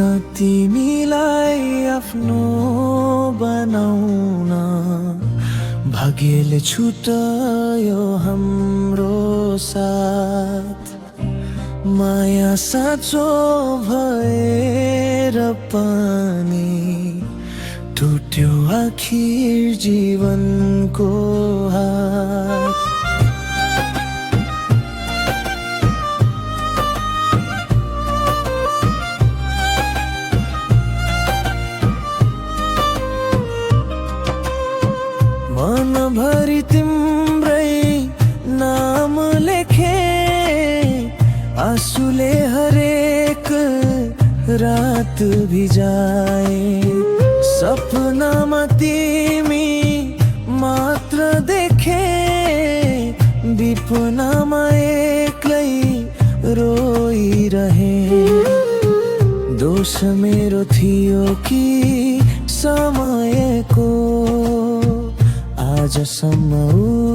तिमीलाई आफ्नो बनाउन भाग्यले छुटायो हाम्रो साथ। माया साँचो भएर पनि टुट्यो आखिर जीवनको हात। मनभरि तिम्रै नाम लेखे, आँसुले हरेक रात भिजाए। सपनामा तिमी मात्र देखे, विपनामा एक्लै रोइरहे। दोष मेरो थियो कि समयको, आजसम्म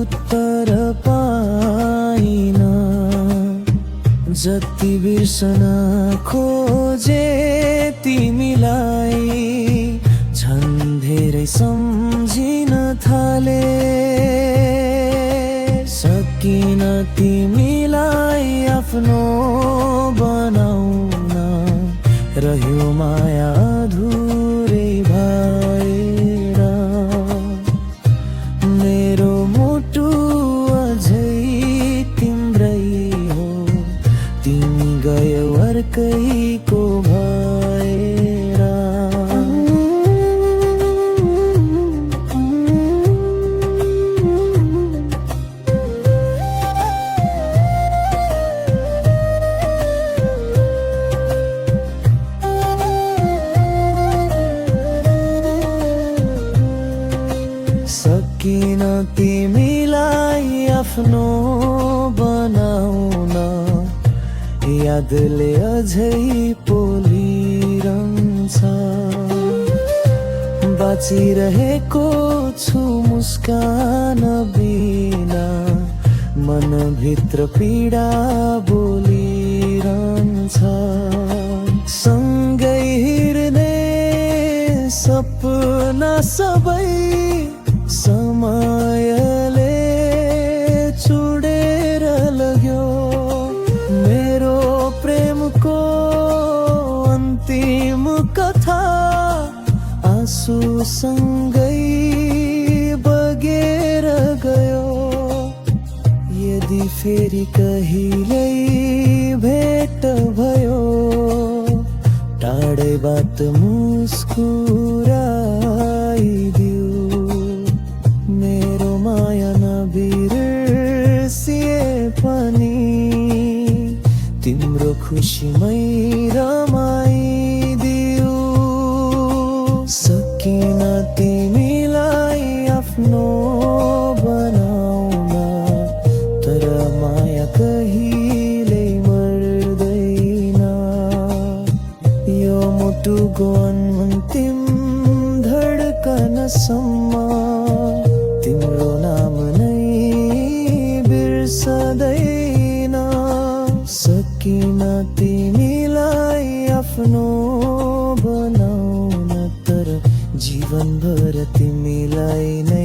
उत्तर पाइन। जति बिर्सन खोजे तिमीलाई, झन् धेरै सम्झिन थाले। सकिन तिमीलाई आफ्नो बनाउन, रह्यो माया अधुरै भएर। मेरो मुटु अझै तिम्रै हो, तिमी गयो अर्कैको भएर। सकिन तिमीलाई आफ्नो बनाउन, यादले अझै पोलिरहन्छ। बाँचिरहेको छु मुस्कान बिना, मनभित्र पीडा बोलिरहन्छ। सँगै हिँड्ने सपना सबै समयले छुडेर लग्यो। मेरो प्रेमको अन्तिम कथा आँसुसँगै बगेर गयो। यदि फेरि कहिल्यै भेट भयो, टाढैबाट मुस्कुराइदिऊ। मेरो माया नबिर्सिए पनि, तिम्रो खुसीमै रमाइदिऊ। सकिन तिमीलाई आफ्नो बनाउन, तर माया कहिल्यै मर्दैन। यो मुटुको अन्तिम धड्कनसम्म तिम्रो नाम नै बिर्सदैन। सकिन तिमीलाई आफ्नो बनाउन, तर जीवनभर तिमीलाई नै